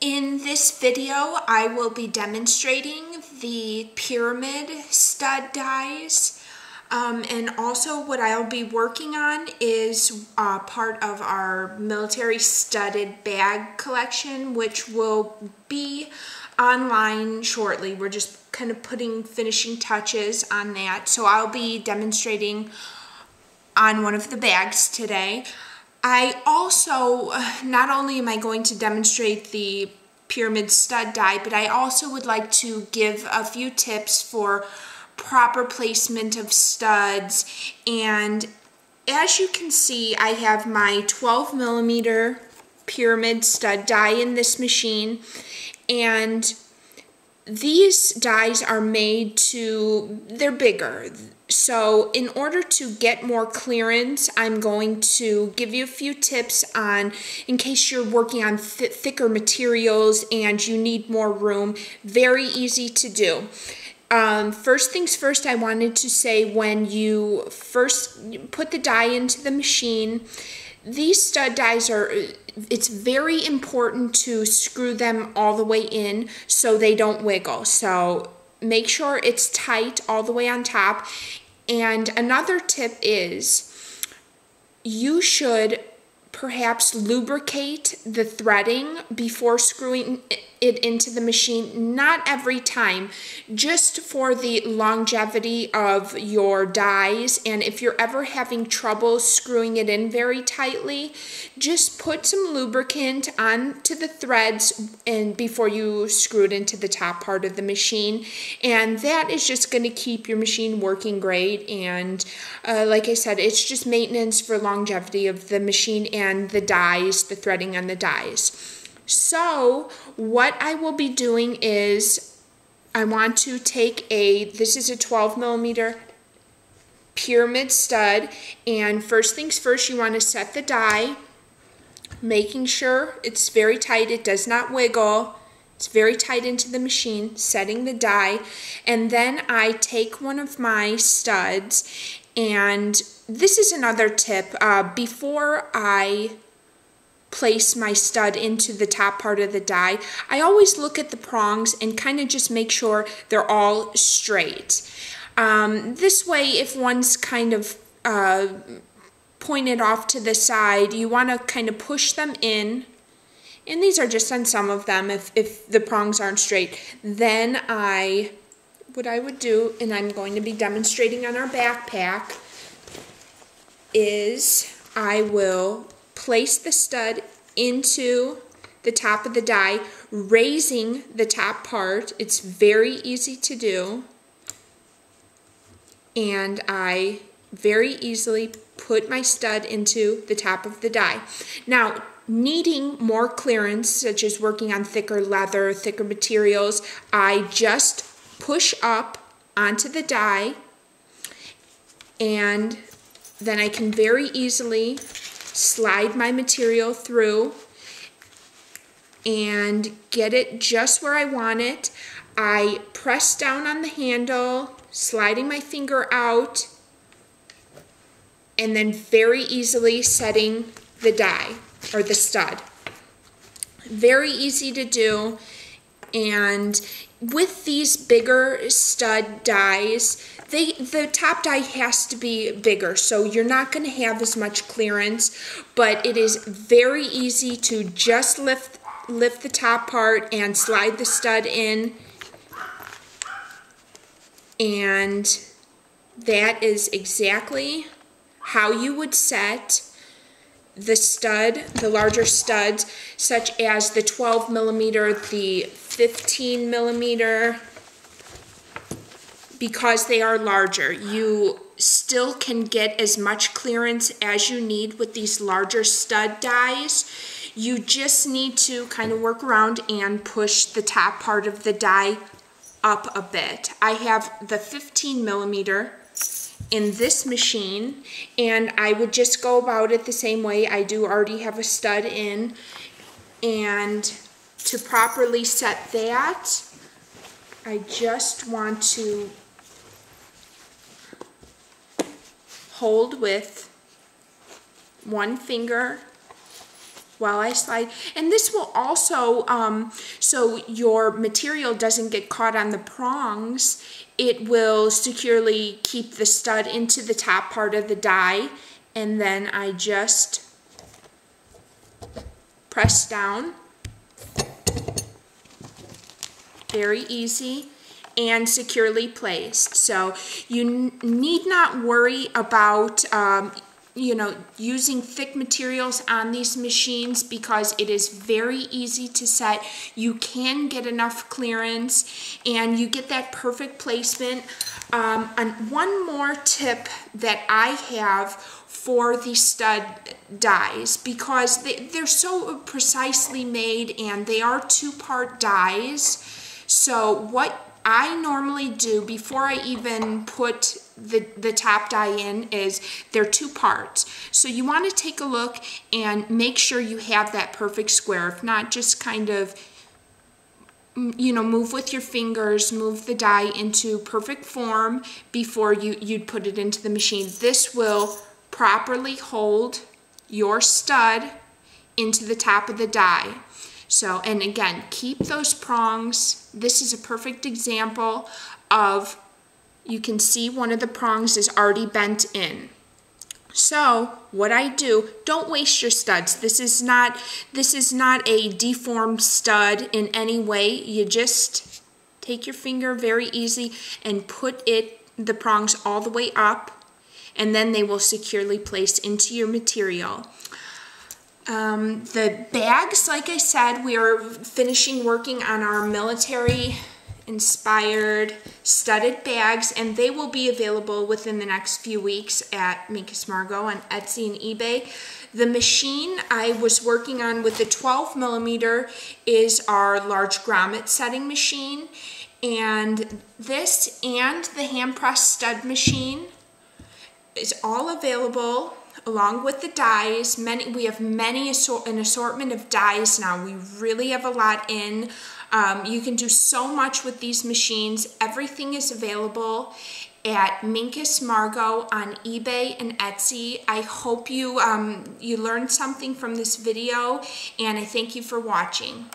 In this video, I will be demonstrating the pyramid stud dies, and also what I'll be working on is part of our military studded bag collection, which will be online shortly. We're just kind of putting finishing touches on that, so I'll be demonstrating on one of the bags today. I also, not only am I going to demonstrate the pyramid stud die, but I also would like to give a few tips for proper placement of studs. And as you can see, I have my 12mm pyramid stud die in this machine, and these dies are made they're bigger. So in order to get more clearance, I'm going to give you a few tips in case you're working on thicker materials and you need more room. Very easy to do. First things first, I wanted to say when you first put the die into the machine, these stud dies it's very important to screw them all the way in so they don't wiggle. So make sure it's tight all the way on top. And another tip is you should perhaps lubricate the threading before screwing it into the machine. Not every time, just for the longevity of your dies. And if you're ever having trouble screwing it in very tightly, just put some lubricant onto the threads and before you screw it into the top part of the machine. And that is just going to keep your machine working great. And like I said, it's just maintenance for longevity of the machine and the dies, the threading on the dies. So what I will be doing is I want to take this is a 12mm pyramid stud, and first things first, you want to set the die, making sure it's very tight, it does not wiggle. It's very tight into the machine, setting the die, and then I take one of my studs, and this is another tip. Before I place my stud into the top part of the die, I always look at the prongs and kind of just make sure they're all straight. This way, if one's kind of pointed off to the side, you want to kind of push them in. And these are just on some of them if the prongs aren't straight. Then what I would do, and I'm going to be demonstrating on our backpack, is I will place the stud into the top of the die, raising the top part. It's very easy to do. And I very easily put my stud into the top of the die. Now, needing more clearance, such as working on thicker leather, thicker materials, I just push up onto the die, and then I can very easily slide my material through and get it just where I want it. I press down on the handle, sliding my finger out, and then very easily setting the die or the stud. Very easy to do. And with these bigger stud dies, the top die has to be bigger, so you're not going to have as much clearance, but it is very easy to just lift the top part and slide the stud in, and that is exactly how you would set the stud, the larger studs, such as the 12mm, the 15mm, because they are larger. You still can get as much clearance as you need with these larger stud dies. You just need to kind of work around and push the top part of the die up a bit. I have the 15mm in this machine, and I would just go about it the same way. I do already have a stud in, and to properly set that, I just want to hold with one finger while I slide. And this will also, so your material doesn't get caught on the prongs, it will securely keep the stud into the top part of the die, and then I just press down. Very easy and securely placed. So you need not worry about you know, using thick materials on these machines, because it is very easy to set. You can get enough clearance and you get that perfect placement. And one more tip that I have for the stud dies, because they're so precisely made and they are two-part dies. So what I normally do before I even put the top die in is they're two parts. So you want to take a look and make sure you have that perfect square. If not, just kind of, you know, move with your fingers, move the die into perfect form before you'd put it into the machine. This will properly hold your stud into the top of the die. So, and again, keep those prongs. This is a perfect example of, you can see one of the prongs is already bent in. So what I do, don't waste your studs. This is not a deformed stud in any way. You just take your finger very easy and put the prongs all the way up, and then they will securely place into your material. The bags, like I said, we are finishing working on our military inspired studded bags, and they will be available within the next few weeks at Minkus Margo on Etsy and eBay. The machine I was working on with the 12mm is our large grommet setting machine, and this and the hand press stud machine is all available along with the dies. We have an assortment of dies now. We really have a lot in. You can do so much with these machines. Everything is available at Minkus Margo on eBay and Etsy. I hope you learned something from this video, and I thank you for watching.